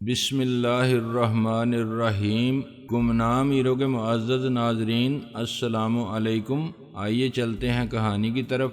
بسم اللہ الرحمن الرحیم۔ گمنام ایرو کے معزز ناظرین، السلام علیکم۔ آئیے چلتے ہیں کہانی کی طرف۔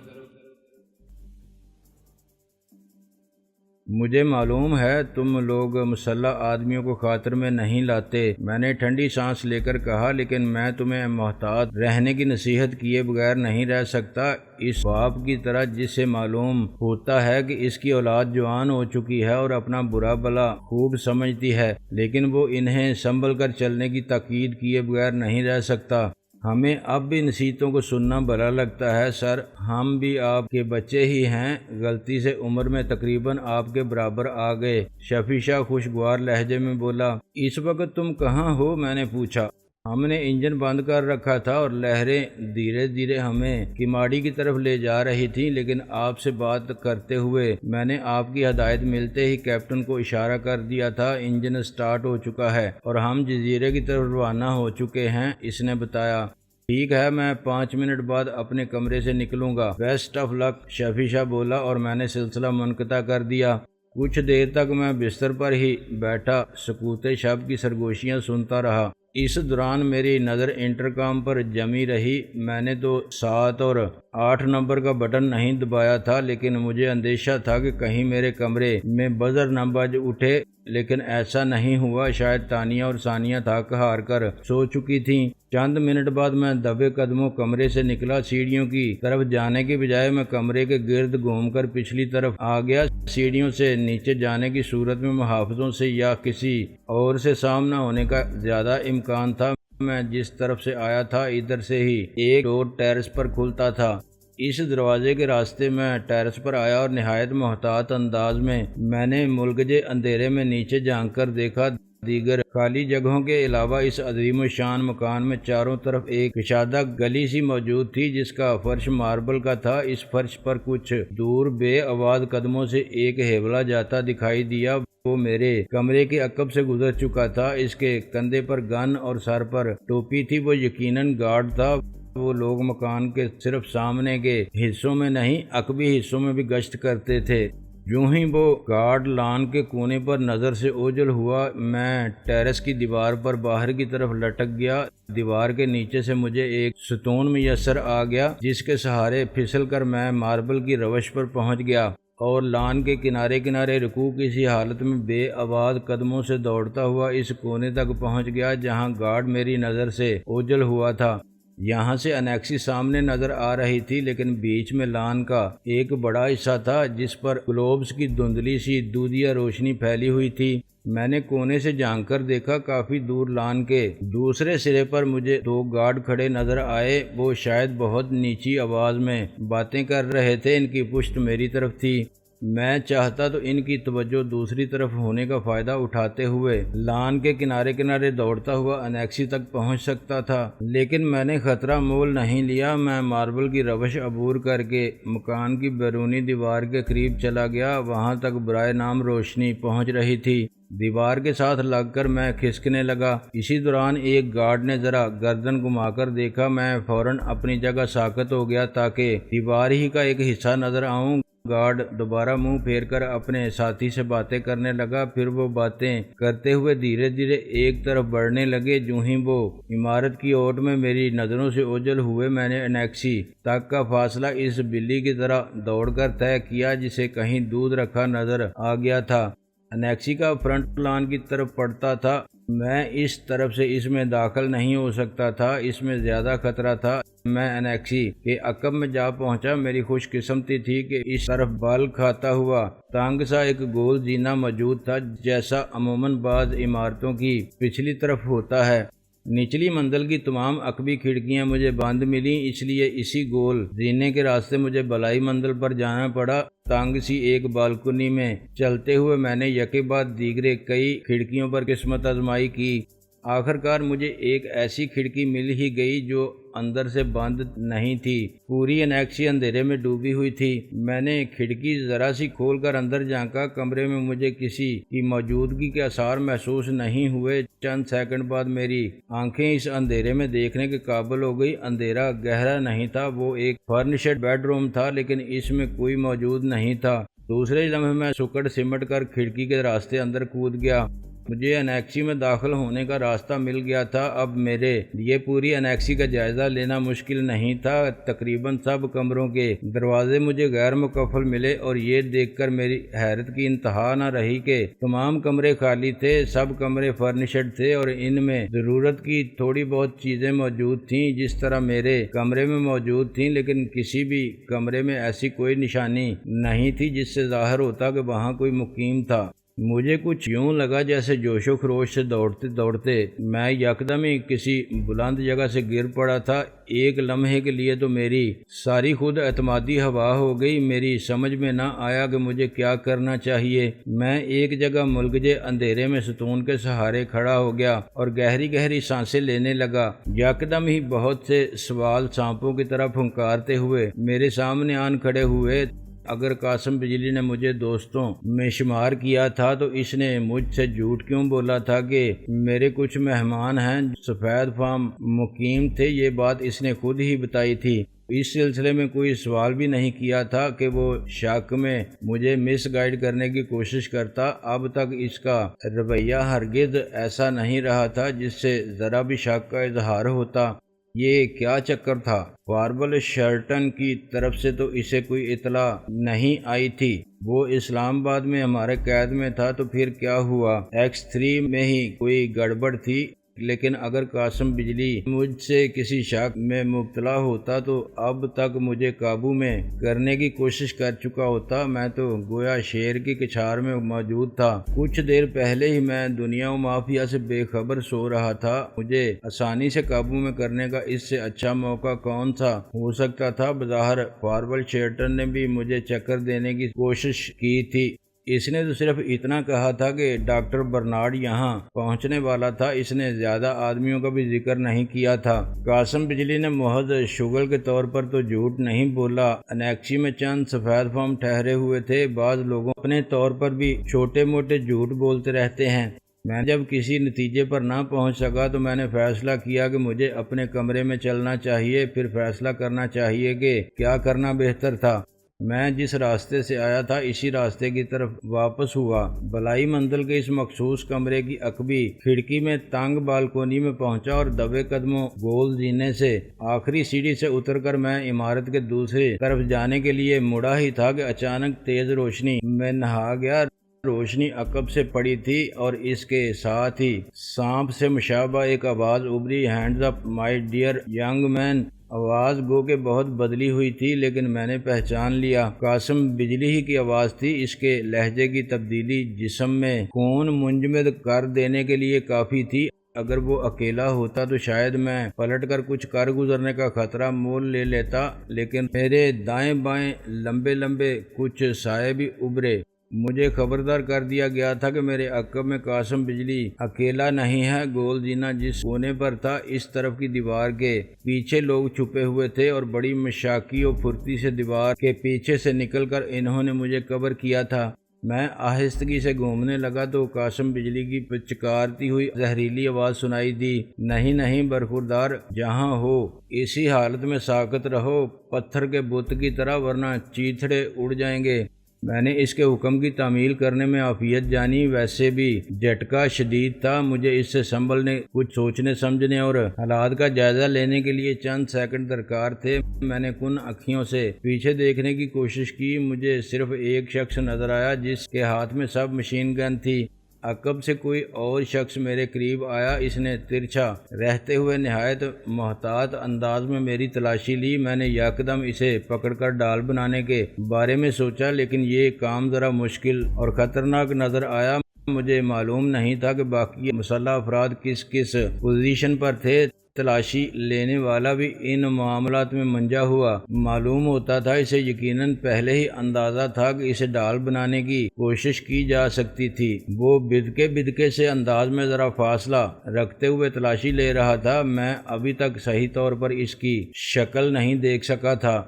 مجھے معلوم ہے تم لوگ مسلح آدمیوں کو خاطر میں نہیں لاتے، میں نے ٹھنڈی سانس لے کر کہا، لیکن میں تمہیں محتاط رہنے کی نصیحت کیے بغیر نہیں رہ سکتا۔ اس باپ کی طرح جسے معلوم ہوتا ہے کہ اس کی اولاد جوان ہو چکی ہے اور اپنا برا بھلا خوب سمجھتی ہے، لیکن وہ انہیں سنبھل کر چلنے کی تاکید کیے بغیر نہیں رہ سکتا۔ ہمیں اب بھی نصیحتوں کو سننا بھلا لگتا ہے سر، ہم بھی آپ کے بچے ہی ہیں، غلطی سے عمر میں تقریباً آپ کے برابر آ گئے۔ شفیع شاہ خوشگوار لہجے میں بولا۔ اس وقت تم کہاں ہو؟ میں نے پوچھا۔ ہم نے انجن بند کر رکھا تھا اور لہریں دھیرے دھیرے ہمیں کماڑی کی طرف لے جا رہی تھیں، لیکن آپ سے بات کرتے ہوئے میں نے آپ کی ہدایت ملتے ہی کیپٹن کو اشارہ کر دیا تھا۔ انجن سٹارٹ ہو چکا ہے اور ہم جزیرے کی طرف روانہ ہو چکے ہیں، اس نے بتایا۔ ٹھیک ہے، میں 5 منٹ بعد اپنے کمرے سے نکلوں گا۔ بیسٹ آف لک، شفیع شاہ بولا اور میں نے سلسلہ منقطع کر دیا۔ کچھ دیر تک میں بستر پر ہی بیٹھا سکوت شب کی سرگوشیاں سنتا رہا۔ اس دوران میری نظر انٹرکام پر جمی رہی۔ میں نے تو 7 اور 8 نمبر کا بٹن نہیں دبایا تھا، لیکن مجھے اندیشہ تھا کہ کہیں میرے کمرے میں بزر نہ بج اٹھے، لیکن ایسا نہیں ہوا۔ شاید تانیہ اور ثانیہ تھک ہار کر سو چکی تھیں۔ چند منٹ بعد میں دبے قدموں کمرے سے نکلا۔ سیڑھیوں کی طرف جانے کے بجائے میں کمرے کے گرد گھوم کر پچھلی طرف آ گیا۔ سیڑھیوں سے نیچے جانے کی صورت میں محافظوں سے یا کسی اور سے سامنا ہونے کا زیادہ امکان تھا۔ میں جس طرف سے آیا تھا ادھر سے ہی ایک ڈور ٹیرس پر کھلتا تھا۔ اس دروازے کے راستے میں ٹیرس پر آیا اور نہایت محتاط انداز میں نے ملگجے اندھیرے میں نیچے جھانک کر دیکھا۔ دیگر خالی جگہوں کے علاوہ اس عظیم الشان مکان میں چاروں طرف ایک کشادہ گلی سی موجود تھی، جس کا فرش ماربل کا تھا۔ اس فرش پر کچھ دور بے آواز قدموں سے ایک ہیولا جاتا دکھائی دیا۔ وہ میرے کمرے کے عقب سے گزر چکا تھا۔ اس کے کندھے پر گن اور سر پر ٹوپی تھی۔ وہ یقیناً گارڈ تھا۔ وہ لوگ مکان کے صرف سامنے کے حصوں میں نہیں، عقبی حصوں میں بھی گشت کرتے تھے۔ یوں ہی وہ گارڈ لان کے کونے پر نظر سے اوجھل ہوا۔ میں ٹیرس کی دیوار پر باہر کی طرف لٹک گیا۔ دیوار کے نیچے سے مجھے ایک ستون میسر آ گیا، جس کے سہارے پھسل کر میں ماربل کی روش پر پہنچ گیا اور لان کے کنارے کنارے رکوع کی سی حالت میں بے آواز قدموں سے دوڑتا ہوا اس کونے تک پہنچ گیا جہاں گارڈ میری نظر سے اوجھل ہوا تھا۔ یہاں سے انیکسی سامنے نظر آ رہی تھی، لیکن بیچ میں لان کا ایک بڑا حصہ تھا جس پر گلوبز کی دھندلی سی دودھیا روشنی پھیلی ہوئی تھی۔ میں نے کونے سے جھانک کر دیکھا، کافی دور لان کے دوسرے سرے پر مجھے 2 گارڈ کھڑے نظر آئے۔ وہ شاید بہت نیچی آواز میں باتیں کر رہے تھے۔ ان کی پشت میری طرف تھی۔ میں چاہتا تو ان کی توجہ دوسری طرف ہونے کا فائدہ اٹھاتے ہوئے لان کے کنارے کنارے دوڑتا ہوا انیکسی تک پہنچ سکتا تھا، لیکن میں نے خطرہ مول نہیں لیا۔ میں ماربل کی روش عبور کر کے مکان کی بیرونی دیوار کے قریب چلا گیا۔ وہاں تک برائے نام روشنی پہنچ رہی تھی۔ دیوار کے ساتھ لگ کر میں کھسکنے لگا۔ اسی دوران ایک گارڈ نے ذرا گردن گھما کر دیکھا۔ میں فوراً اپنی جگہ ساکت ہو گیا تاکہ دیوار ہی کا ایک حصہ نظر آؤں۔ گارڈ دوبارہ منہ پھیر کر اپنے ساتھی سے باتیں کرنے لگا۔ پھر وہ باتیں کرتے ہوئے دھیرے دھیرے ایک طرف بڑھنے لگے۔ جو ہی وہ عمارت کی اوٹ میں میری نظروں سے اوجھل ہوئے، میں نے انیکسی تک کا فاصلہ اس بلی کی طرح دوڑ کر طے کیا جسے کہیں دودھ رکھا نظر آ گیا تھا۔ انیکسی کا فرنٹ لان کی طرف پڑتا تھا۔ میں اس طرف سے اس میں داخل نہیں ہو سکتا تھا، اس میں زیادہ خطرہ تھا۔ میں انیکسی کے عقب میں جا پہنچا۔ میری خوش قسمتی تھی کہ اس طرف بال کھاتا ہوا تنگ سا ایک گول زینہ موجود تھا، جیسا عموماً بعض عمارتوں کی پچھلی طرف ہوتا ہے۔ نچلی منزل کی تمام عقبی کھڑکیاں مجھے بند ملیں، اس لیے اسی گول زینے کے راستے مجھے بالائی منزل پر جانا پڑا۔ تنگ سی ایک بالکنی میں چلتے ہوئے میں نے یکے بعد دیگرے کئی کھڑکیوں پر قسمت آزمائی کی۔ آخر کار مجھے ایک ایسی کھڑکی مل ہی گئی جو اندر سے بند نہیں تھی۔ پوری انیکسی اندھیرے میں ڈوبی ہوئی تھی۔ میں نے کھڑکی ذرا سی کھول کر اندر جھانکا۔ کمرے میں مجھے کسی کی موجودگی کے آثار محسوس نہیں ہوئے۔ چند سیکنڈ بعد میری آنکھیں اس اندھیرے میں دیکھنے کے قابل ہو گئی۔ اندھیرا گہرا نہیں تھا، وہ ایک فرنشڈ بیڈ روم تھا، لیکن اس میں کوئی موجود نہیں تھا۔ دوسرے لمحے میں سکڑ سمٹ کر کھڑکی کے راستے اندر کود گیا۔ مجھے انیکسی میں داخل ہونے کا راستہ مل گیا تھا۔ اب میرے لیے پوری انیکسی کا جائزہ لینا مشکل نہیں تھا۔ تقریباً سب کمروں کے دروازے مجھے غیر مکفل ملے اور یہ دیکھ کر میری حیرت کی انتہا نہ رہی کہ تمام کمرے خالی تھے۔ سب کمرے فرنیشڈ تھے اور ان میں ضرورت کی تھوڑی بہت چیزیں موجود تھیں جس طرح میرے کمرے میں موجود تھیں، لیکن کسی بھی کمرے میں ایسی کوئی نشانی نہیں تھی جس سے ظاہر ہوتا کہ وہاں کوئی مقیم تھا۔ مجھے کچھ یوں لگا جیسے جوش و خروش سے دوڑتے دوڑتے میں یکدم ہی کسی بلند جگہ سے گر پڑا تھا۔ ایک لمحے کے لیے تو میری ساری خود اعتمادی ہوا ہو گئی۔ میری سمجھ میں نہ آیا کہ مجھے کیا کرنا چاہیے۔ میں ایک جگہ ملگجے اندھیرے میں ستون کے سہارے کھڑا ہو گیا اور گہری گہری سانسیں لینے لگا۔ یکدم ہی بہت سے سوال سانپوں کی طرح پھنکارتے ہوئے میرے سامنے آن کھڑے ہوئے۔ اگر قاسم بجلی نے مجھے دوستوں میں شمار کیا تھا تو اس نے مجھ سے جھوٹ کیوں بولا تھا کہ میرے کچھ مہمان ہیں سفید فام مقیم تھے؟ یہ بات اس نے خود ہی بتائی تھی۔ اس سلسلے میں کوئی سوال بھی نہیں کیا تھا کہ وہ شک میں مجھے مس گائیڈ کرنے کی کوشش کرتا۔ اب تک اس کا رویہ ہرگز ایسا نہیں رہا تھا جس سے ذرا بھی شک کا اظہار ہوتا۔ یہ کیا چکر تھا؟ واربل شرٹن کی طرف سے تو اسے کوئی اطلاع نہیں آئی تھی۔ وہ اسلام آباد میں ہمارے قید میں تھا، تو پھر کیا ہوا؟ X3 میں ہی کوئی گڑبڑ تھی۔ لیکن اگر قاسم بجلی مجھ سے کسی شک میں مبتلا ہوتا تو اب تک مجھے قابو میں کرنے کی کوشش کر چکا ہوتا۔ میں تو گویا شیر کی کچھار میں موجود تھا۔ کچھ دیر پہلے ہی میں دنیا و مافیا سے بے خبر سو رہا تھا۔ مجھے آسانی سے قابو میں کرنے کا اس سے اچھا موقع کون سا ہو سکتا تھا؟ بظاہر واربل شیرٹن نے بھی مجھے چکر دینے کی کوشش کی تھی۔ اس نے تو صرف اتنا کہا تھا کہ ڈاکٹر برنارڈ یہاں پہنچنے والا تھا۔ اس نے زیادہ آدمیوں کا بھی ذکر نہیں کیا تھا۔ قاسم بجلی نے محض شغل کے طور پر تو جھوٹ نہیں بولا۔ انیکسی میں چند سفید فام ٹھہرے ہوئے تھے۔ بعض لوگوں اپنے طور پر بھی چھوٹے موٹے جھوٹ بولتے رہتے ہیں۔ میں جب کسی نتیجے پر نہ پہنچ سکا تو میں نے فیصلہ کیا کہ مجھے اپنے کمرے میں چلنا چاہیے۔ پھر فیصلہ کرنا چاہیے کہ کیا کرنا بہتر تھا۔ میں جس راستے سے آیا تھا اسی راستے کی طرف واپس ہوا۔ بلائی منزل کے اس مخصوص کمرے کی عقبی کھڑکی میں تنگ بالکونی میں پہنچا اور دبے قدموں گول زینے سے آخری سیڑھی سے اتر کر میں عمارت کے دوسری طرف جانے کے لیے مڑا ہی تھا کہ اچانک تیز روشنی میں نہا گیا۔ روشنی عقب سے پڑی تھی اور اس کے ساتھ ہی سانپ سے مشابہ ایک آواز ابھری، hands up my dear young men. آواز گو کہ بہت بدلی ہوئی تھی لیکن میں نے پہچان لیا۔ قاسم بجلی ہی کی آواز تھی۔ اس کے لہجے کی تبدیلی جسم میں خون منجمد کر دینے کے لیے کافی تھی۔ اگر وہ اکیلا ہوتا تو شاید میں پلٹ کر کچھ کر گزرنے کا خطرہ مول لے لیتا، لیکن میرے دائیں بائیں لمبے لمبے کچھ سائے بھی ابھرے۔ مجھے خبردار کر دیا گیا تھا کہ میرے عقب میں قاسم بجلی اکیلا نہیں ہے۔ گول زینہ جس کونے پر تھا اس طرف کی دیوار کے پیچھے لوگ چھپے ہوئے تھے اور بڑی مشاکی و پھرتی سے دیوار کے پیچھے سے نکل کر انہوں نے مجھے کور کیا تھا۔ میں آہستگی سے گھومنے لگا تو قاسم بجلی کی پچکارتی ہوئی زہریلی آواز سنائی دی، نہیں نہیں برخوردار، جہاں ہو اسی حالت میں ساکت رہو، پتھر کے بت کی طرح، ورنہ چیتھڑے اڑ جائیں گے۔ میں نے اس کے حکم کی تعمیل کرنے میں عافیت جانی۔ ویسے بھی جھٹکا شدید تھا۔ مجھے اس سے سنبھلنے، کچھ سوچنے سمجھنے اور حالات کا جائزہ لینے کے لیے چند سیکنڈ درکار تھے۔ میں نے کن اکھیوں سے پیچھے دیکھنے کی کوشش کی۔ مجھے صرف ایک شخص نظر آیا جس کے ہاتھ میں سب مشین گن تھی۔ عقب سے کوئی اور شخص میرے قریب آیا۔ اس نے ترچھا رہتے ہوئے نہایت محتاط انداز میں میری تلاشی لی۔ میں نے یکدم اسے پکڑ کر ڈال بنانے کے بارے میں سوچا، لیکن یہ کام ذرا مشکل اور خطرناک نظر آیا۔ مجھے معلوم نہیں تھا کہ باقی مسلح افراد کس کس پوزیشن پر تھے۔ تلاشی لینے والا بھی ان معاملات میں منجا ہوا معلوم ہوتا تھا۔ اسے یقیناً پہلے ہی اندازہ تھا کہ اسے ڈال بنانے کی کوشش کی جا سکتی تھی۔ وہ بدکے بدکے سے انداز میں ذرا فاصلہ رکھتے ہوئے تلاشی لے رہا تھا۔ میں ابھی تک صحیح طور پر اس کی شکل نہیں دیکھ سکا تھا۔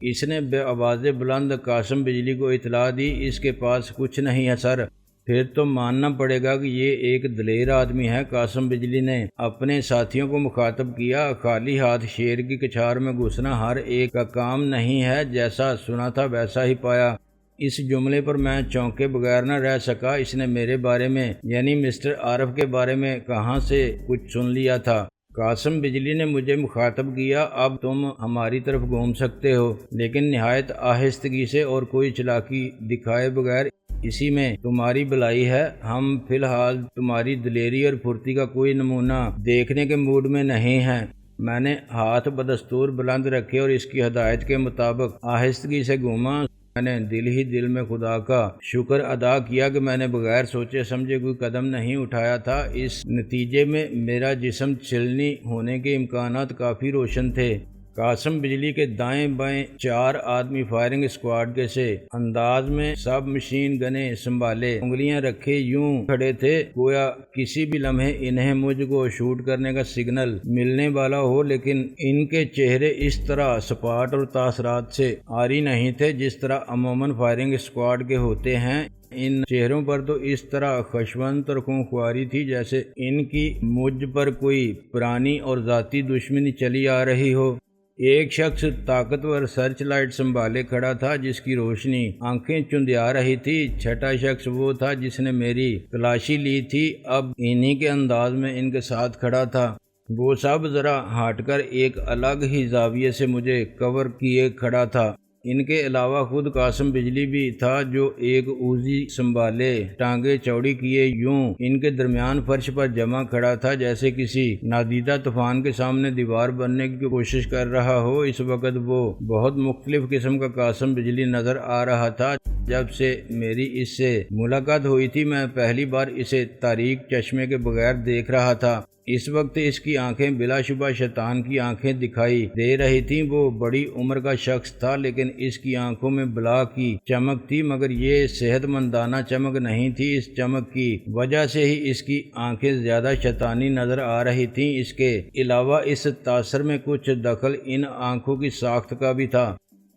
اس نے بے آواز بلند قاسم بجلی کو اطلاع دی، اس کے پاس کچھ نہیں ہے سر۔ پھر تو ماننا پڑے گا کہ یہ ایک دلیر آدمی ہے، قاسم بجلی نے اپنے ساتھیوں کو مخاطب کیا۔ خالی ہاتھ شیر کی کچھار میں گھسنا ہر ایک کا کام نہیں ہے۔ جیسا سنا تھا ویسا ہی پایا۔ اس جملے پر میں چونکے بغیر نہ رہ سکا۔ اس نے میرے بارے میں یعنی مسٹر عارف کے بارے میں کہاں سے کچھ سن لیا تھا۔ قاسم بجلی نے مجھے مخاطب کیا، اب تم ہماری طرف گھوم سکتے ہو، لیکن نہایت آہستگی سے اور کوئی چلاکی دکھائے بغیر۔ اسی میں تمہاری بھلائی ہے۔ ہم فی الحال تمہاری دلیری اور پھرتی کا کوئی نمونہ دیکھنے کے موڈ میں نہیں ہیں۔ میں نے ہاتھ بدستور بلند رکھے اور اس کی ہدایت کے مطابق آہستگی سے گھوما۔ میں نے دل ہی دل میں خدا کا شکر ادا کیا کہ میں نے بغیر سوچے سمجھے کوئی قدم نہیں اٹھایا تھا۔ اس نتیجے میں میرا جسم چھلنی ہونے کے امکانات کافی روشن تھے۔ قاسم بجلی کے دائیں بائیں 4 آدمی فائرنگ اسکواڈ کے سے انداز میں سب مشین گنیں سنبھالے انگلیاں رکھے یوں کھڑے تھے گویا کسی بھی لمحے انہیں مجھ کو شوٹ کرنے کا سگنل ملنے والا ہو، لیکن ان کے چہرے اس طرح سپاٹ اور تاثرات سے عاری نہیں تھے جس طرح عموماً فائرنگ اسکواڈ کے ہوتے ہیں۔ ان چہروں پر تو اس طرح خشونت اور خونخواری تھی جیسے ان کی مجھ پر کوئی پرانی اور ذاتی دشمنی چلی آ رہی ہو۔ ایک شخص طاقتور سرچ لائٹ سنبھالے کھڑا تھا جس کی روشنی آنکھیں چندیا رہی تھی۔ چھٹا شخص وہ تھا جس نے میری تلاشی لی تھی، اب انہی کے انداز میں ان کے ساتھ کھڑا تھا۔ وہ سب ذرا ہٹ کر ایک الگ ہی زاویے سے مجھے کور کیے کھڑا تھا۔ ان کے علاوہ خود قاسم بجلی بھی تھا جو ایک اوزی سنبھالے ٹانگیں چوڑی کیے یوں ان کے درمیان فرش پر جمع کھڑا تھا جیسے کسی نادیدہ طوفان کے سامنے دیوار بننے کی کوشش کر رہا ہو۔ اس وقت وہ بہت مختلف قسم کا قاسم بجلی نظر آ رہا تھا۔ جب سے میری اس سے ملاقات ہوئی تھی میں پہلی بار اسے تاریک چشمے کے بغیر دیکھ رہا تھا۔ اس وقت اس کی آنکھیں بلا شبہ شیطان کی آنکھیں دکھائی دے رہی تھیں۔ وہ بڑی عمر کا شخص تھا لیکن اس کی آنکھوں میں بلا کی چمک تھی، مگر یہ صحت مندانہ چمک نہیں تھی۔ اس چمک کی وجہ سے ہی اس کی آنکھیں زیادہ شیطانی نظر آ رہی تھیں۔ اس کے علاوہ اس تاثر میں کچھ دخل ان آنکھوں کی ساخت کا بھی تھا۔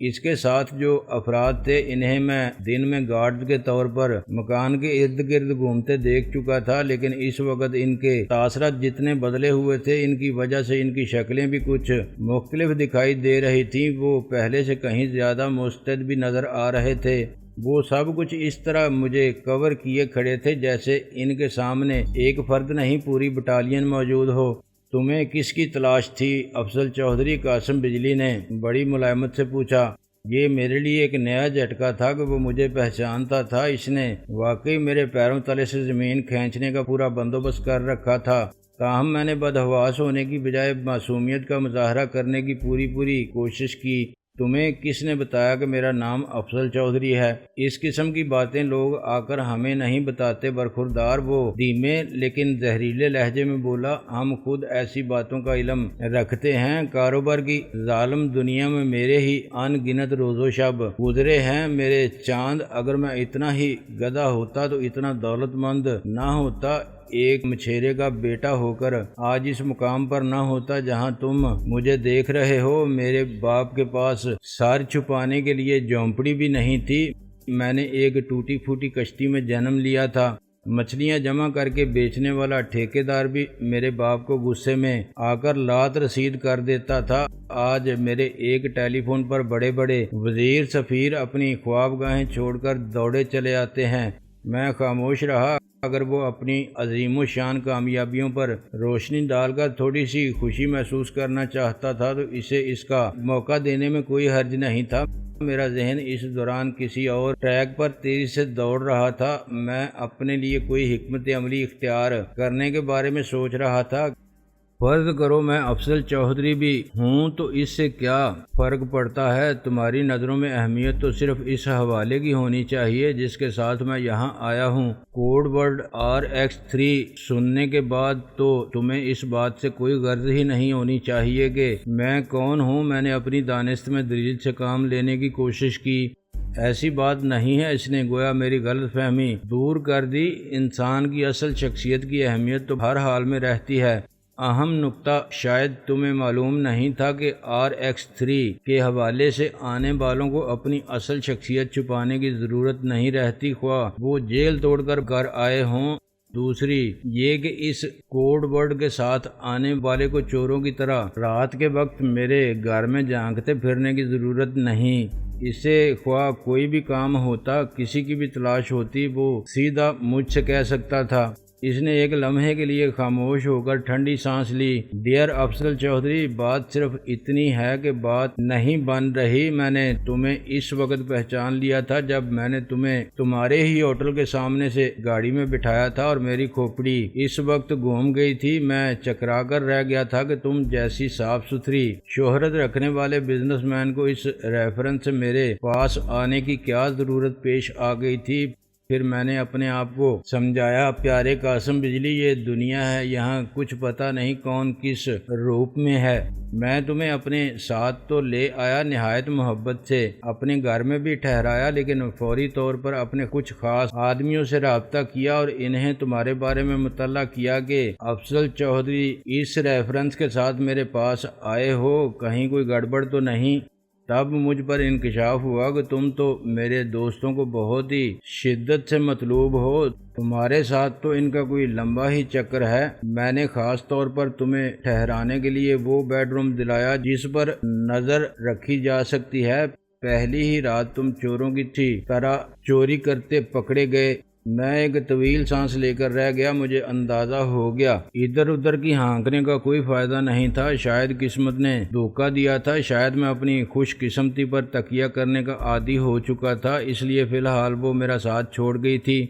اس کے ساتھ جو افراد تھے انہیں میں دن میں گارڈز کے طور پر مکان کے ارد گرد گھومتے دیکھ چکا تھا، لیکن اس وقت ان کے تاثرات جتنے بدلے ہوئے تھے ان کی وجہ سے ان کی شکلیں بھی کچھ مختلف دکھائی دے رہی تھیں۔ وہ پہلے سے کہیں زیادہ مستعد بھی نظر آ رہے تھے۔ وہ سب کچھ اس طرح مجھے کور کیے کھڑے تھے جیسے ان کے سامنے ایک فرد نہیں پوری بٹالین موجود ہو۔ تمہیں کس کی تلاش تھی؟ افضل چودھری قاسم بجلی نے بڑی ملائمت سے پوچھا۔ یہ میرے لیے ایک نیا جھٹکا تھا کہ وہ مجھے پہچانتا تھا۔ اس نے واقعی میرے پیروں تلے سے زمین کھینچنے کا پورا بندوبست کر رکھا تھا، تاہم میں نے بدحواس ہونے کی بجائے معصومیت کا مظاہرہ کرنے کی پوری کوشش کی۔ تمہیں کس نے بتایا کہ میرا نام افضل چودھری ہے؟ اس قسم کی باتیں لوگ آ کر ہمیں نہیں بتاتے۔ برخوردار وہ دھیمے لیکن زہریلے لہجے میں بولا، ہم خود ایسی باتوں کا علم رکھتے ہیں۔ کاروبار کی ظالم دنیا میں میرے ہی ان گنت روز و شب گزرے ہیں میرے چاند۔ اگر میں اتنا ہی گدھا ہوتا تو اتنا دولت مند نہ ہوتا، ایک مچھیرے کا بیٹا ہو کر آج اس مقام پر نہ ہوتا جہاں تم مجھے دیکھ رہے ہو۔ میرے باپ کے پاس سر چھپانے کے لیے جھونپڑی بھی نہیں تھی۔ میں نے ایک ٹوٹی پھوٹی کشتی میں جنم لیا تھا۔ مچھلیاں جمع کر کے بیچنے والا ٹھیکیدار بھی میرے باپ کو غصے میں آ کر لات رسید کر دیتا تھا۔ آج میرے ایک ٹیلی فون پر بڑے بڑے وزیر سفیر اپنی خوابگاہیں چھوڑ کر دوڑے چلے آتے ہیں۔ میں خاموش رہا۔ اگر وہ اپنی عظیم و شان کامیابیوں پر روشنی ڈال کر تھوڑی سی خوشی محسوس کرنا چاہتا تھا تو اسے اس کا موقع دینے میں کوئی حرج نہیں تھا۔ میرا ذہن اس دوران کسی اور ٹریک پر تیزی سے دوڑ رہا تھا۔ میں اپنے لیے کوئی حکمت عملی اختیار کرنے کے بارے میں سوچ رہا تھا۔ فرض کرو میں افضل چودھری بھی ہوں تو اس سے کیا فرق پڑتا ہے؟ تمہاری نظروں میں اہمیت تو صرف اس حوالے کی ہونی چاہیے جس کے ساتھ میں یہاں آیا ہوں۔ کوڈ ورڈ RX3 سننے کے بعد تو تمہیں اس بات سے کوئی غرض ہی نہیں ہونی چاہیے کہ میں کون ہوں۔ میں نے اپنی دانست میں دلیل سے کام لینے کی کوشش کی۔ ایسی بات نہیں ہے، اس نے گویا میری غلط فہمی دور کر دی۔ انسان کی اصل شخصیت کی اہمیت تو ہر حال میں رہتی ہے۔ اہم نکتہ شاید تمہیں معلوم نہیں تھا کہ RX3 کے حوالے سے آنے والوں کو اپنی اصل شخصیت چھپانے کی ضرورت نہیں رہتی، خواہ وہ جیل توڑ کر گھر آئے ہوں۔ دوسری یہ کہ اس کوڈ ورڈ کے ساتھ آنے والے کو چوروں کی طرح رات کے وقت میرے گھر میں جھانکتے پھرنے کی ضرورت نہیں۔ اسے خواہ کوئی بھی کام ہوتا، کسی کی بھی تلاش ہوتی، وہ سیدھا مجھ سے کہہ سکتا تھا۔ اس نے ایک لمحے کے لیے خاموش ہو کر ٹھنڈی سانس لی۔ ڈیئر افضل چودھری، بات صرف اتنی ہے کہ بات نہیں بن رہی۔ میں نے تمہیں اس وقت پہچان لیا تھا جب میں نے تمہیں تمہارے ہی ہوٹل کے سامنے سے گاڑی میں بٹھایا تھا اور میری کھوپڑی اس وقت گھوم گئی تھی۔ میں چکرا کر رہ گیا تھا کہ تم جیسی صاف ستھری شہرت رکھنے والے بزنس مین کو اس ریفرنس سے میرے پاس آنے کی کیا ضرورت پیش آ گئی تھی۔ پھر میں نے اپنے آپ کو سمجھایا، پیارے قاسم بجلی، یہ دنیا ہے، یہاں کچھ پتہ نہیں کون کس روپ میں ہے۔ میں تمہیں اپنے ساتھ تو لے آیا نہایت محبت سے، اپنے گھر میں بھی ٹھہرایا، لیکن فوری طور پر اپنے کچھ خاص آدمیوں سے رابطہ کیا اور انہیں تمہارے بارے میں مطلع کیا کہ افضل چودھری اس ریفرنس کے ساتھ میرے پاس آئے ہو، کہیں کوئی گڑبڑ تو نہیں۔ تب مجھ پر انکشاف ہوا کہ تم تو میرے دوستوں کو بہت ہی شدت سے مطلوب ہو، تمہارے ساتھ تو ان کا کوئی لمبا ہی چکر ہے۔ میں نے خاص طور پر تمہیں ٹھہرانے کے لیے وہ بیڈ روم دلایا جس پر نظر رکھی جا سکتی ہے۔ پہلی ہی رات تم چوروں کی طرح چوری کرتے پکڑے گئے۔ میں ایک طویل سانس لے کر رہ گیا۔ مجھے اندازہ ہو گیا ادھر ادھر کی ہانکنے کا کوئی فائدہ نہیں تھا۔ شاید قسمت نے دھوکہ دیا تھا، شاید میں اپنی خوش قسمتی پر تکیہ کرنے کا عادی ہو چکا تھا، اس لیے فی الحال وہ میرا ساتھ چھوڑ گئی تھی۔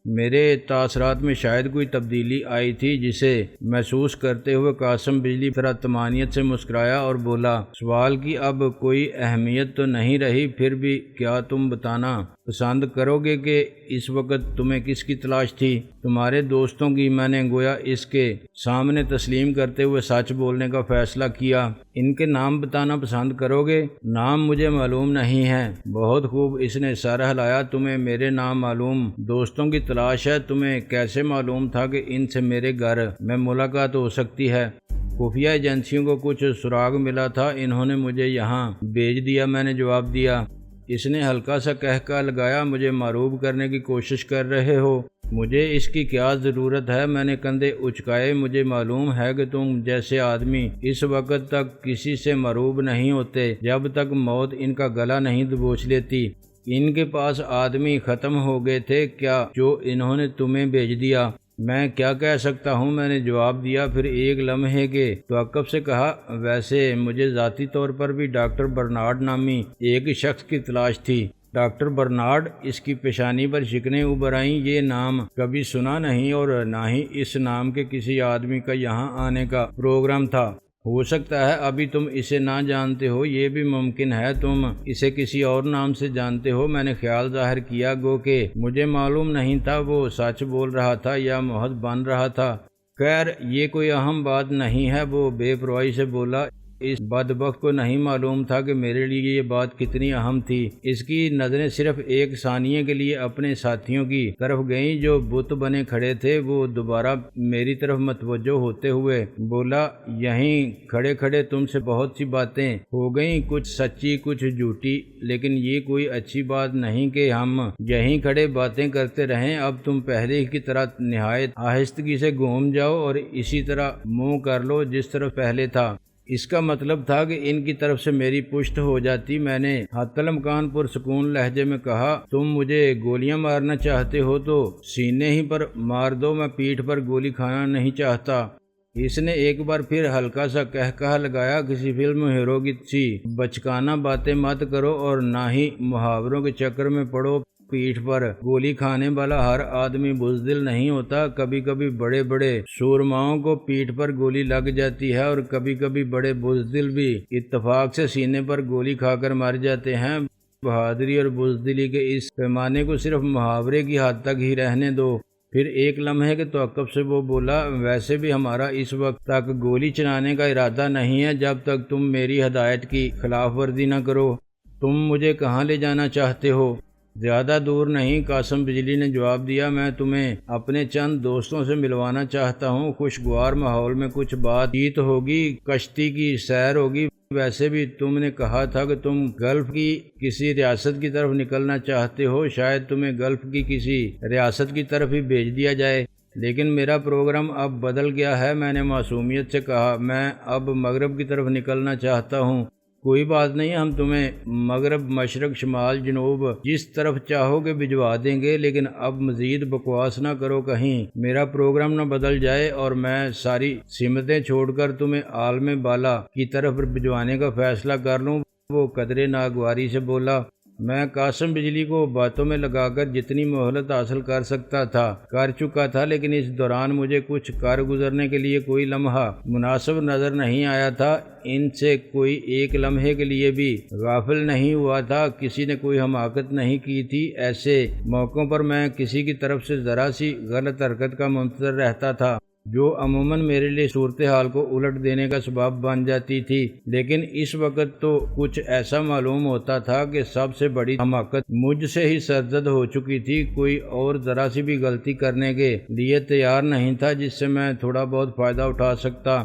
میرے تاثرات میں شاید کوئی تبدیلی آئی تھی جسے محسوس کرتے ہوئے قاسم بجلی طرح طمانینت سے مسکرایا اور بولا، سوال کی اب کوئی اہمیت تو نہیں رہی، پھر بھی کیا تم بتانا پسند کرو گے کہ اس وقت تمہیں کس کی تلاش تھی؟ تمہارے دوستوں کی۔ میں نے گویا اس کے سامنے تسلیم کرتے ہوئے سچ بولنے کا فیصلہ کیا۔ ان کے نام بتانا پسند کرو گے؟ نام مجھے معلوم نہیں ہے۔ بہت خوب، اس نے سر ہلایا۔ تمہیں میرے نام معلوم دوستوں کی تلاش ہے؟ تمہیں کیسے معلوم تھا کہ ان سے میرے گھر میں ملاقات ہو سکتی ہے؟ خفیہ ایجنسیوں کو کچھ سراغ ملا تھا، انہوں نے مجھے یہاں بھیج دیا، میں نے جواب دیا۔ اس نے ہلکا سا قہقہ لگایا۔ مجھے معروف کرنے کی کوشش کر رہے ہو؟ مجھے اس کی کیا ضرورت ہے؟ میں نے کندھے اچکائے۔ مجھے معلوم ہے کہ تم جیسے آدمی اس وقت تک کسی سے معروف نہیں ہوتے جب تک موت ان کا گلا نہیں دبوچ لیتی۔ ان کے پاس آدمی ختم ہو گئے تھے کیا جو انہوں نے تمہیں بھیج دیا؟ میں کیا کہہ سکتا ہوں، میں نے جواب دیا، پھر ایک لمحے کے توقف سے کہا، ویسے مجھے ذاتی طور پر بھی ڈاکٹر برنارڈ نامی ایک شخص کی تلاش تھی۔ Doctor Bernard? اس کی پیشانی پر شکنیں ابھر آئیں۔ یہ نام کبھی سنا نہیں اور نہ ہی اس نام کے کسی آدمی کا یہاں آنے کا پروگرام تھا۔ ہو سکتا ہے ابھی تم اسے نہ جانتے ہو، یہ بھی ممکن ہے تم اسے کسی اور نام سے جانتے ہو۔ میں نے خیال ظاہر کیا گو کہ مجھے معلوم نہیں تھا وہ سچ بول رہا تھا یا محض بن رہا تھا۔ خیر، یہ کوئی اہم بات نہیں ہے، وہ بے پرواہی سے بولا۔ اس بدبخت کو نہیں معلوم تھا کہ میرے لیے یہ بات کتنی اہم تھی۔ اس کی نظریں صرف ایک ثانیے کے لیے اپنے ساتھیوں کی طرف گئیں جو بت بنے کھڑے تھے۔ وہ دوبارہ میری طرف متوجہ ہوتے ہوئے بولا، یہیں کھڑے کھڑے تم سے بہت سی باتیں ہو گئیں، کچھ سچی کچھ جھوٹی، لیکن یہ کوئی اچھی بات نہیں کہ ہم یہیں کھڑے باتیں کرتے رہیں۔ اب تم پہلے کی طرح نہایت آہستگی سے گھوم جاؤ اور اسی طرح منہ کر لو جس طرح پہلے تھا۔ اس کا مطلب تھا کہ ان کی طرف سے میری پشت ہو جاتی۔ میں نے حتی الامکان پرسکون لہجے میں کہا، تم مجھے گولیاں مارنا چاہتے ہو تو سینے ہی پر مار دو، میں پیٹھ پر گولی کھانا نہیں چاہتا۔ اس نے ایک بار پھر ہلکا سا قہقہ لگایا، کسی فلم ہیرو کی سی بچکانہ باتیں مت کرو اور نہ ہی محاوروں کے چکر میں پڑو۔ پیٹھ پر گولی کھانے والا ہر آدمی بزدل نہیں ہوتا۔ کبھی کبھی بڑے بڑے سورماؤں کو پیٹھ پر گولی لگ جاتی ہے اور کبھی کبھی بڑے بزدل بھی اتفاق سے سینے پر گولی کھا کر مر جاتے ہیں۔ بہادری اور بزدلی کے اس پیمانے کو صرف محاورے کی حد تک ہی رہنے دو۔ پھر ایک لمحے کے توقف سے وہ بولا، ویسے بھی ہمارا اس وقت تک گولی چلانے کا ارادہ نہیں ہے جب تک تم میری ہدایت کی خلاف ورزی نہ کرو۔ تم مجھے کہاں لے جانا چاہتے ہو؟ زیادہ دور نہیں، قاسم بجلی نے جواب دیا، میں تمہیں اپنے چند دوستوں سے ملوانا چاہتا ہوں۔ خوشگوار ماحول میں کچھ بات چیت ہوگی، کشتی کی سیر ہوگی۔ ویسے بھی تم نے کہا تھا کہ تم گلف کی کسی ریاست کی طرف نکلنا چاہتے ہو، شاید تمہیں گلف کی کسی ریاست کی طرف ہی بھیج دیا جائے۔ لیکن میرا پروگرام اب بدل گیا ہے، میں نے معصومیت سے کہا، میں اب مغرب کی طرف نکلنا چاہتا ہوں۔ کوئی بات نہیں، ہم تمہیں مغرب، مشرق، شمال، جنوب جس طرف چاہو گے بھجوا دیں گے، لیکن اب مزید بکواس نہ کرو، کہیں میرا پروگرام نہ بدل جائے اور میں ساری سمتیں چھوڑ کر تمہیں عالم بالا کی طرف بھجوانے کا فیصلہ کر لوں۔ وہ قدرے ناگواری سے بولا، میں قاسم بجلی کو باتوں میں لگا کر جتنی مہلت حاصل کر سکتا تھا کر چکا تھا، لیکن اس دوران مجھے کچھ کر گزرنے کے لیے کوئی لمحہ مناسب نظر نہیں آیا تھا۔ ان سے کوئی ایک لمحے کے لیے بھی غافل نہیں ہوا تھا، کسی نے کوئی حماقت نہیں کی تھی۔ ایسے موقعوں پر میں کسی کی طرف سے ذرا سی غلط حرکت کا منتظر رہتا تھا، جو عموماً میرے لیے صورتحال کو الٹ دینے کا سبب بن جاتی تھی، لیکن اس وقت تو کچھ ایسا معلوم ہوتا تھا کہ سب سے بڑی حماقت مجھ سے ہی سرزد ہو چکی تھی۔ کوئی اور ذرا سی بھی غلطی کرنے کے لیے تیار نہیں تھا جس سے میں تھوڑا بہت فائدہ اٹھا سکتا۔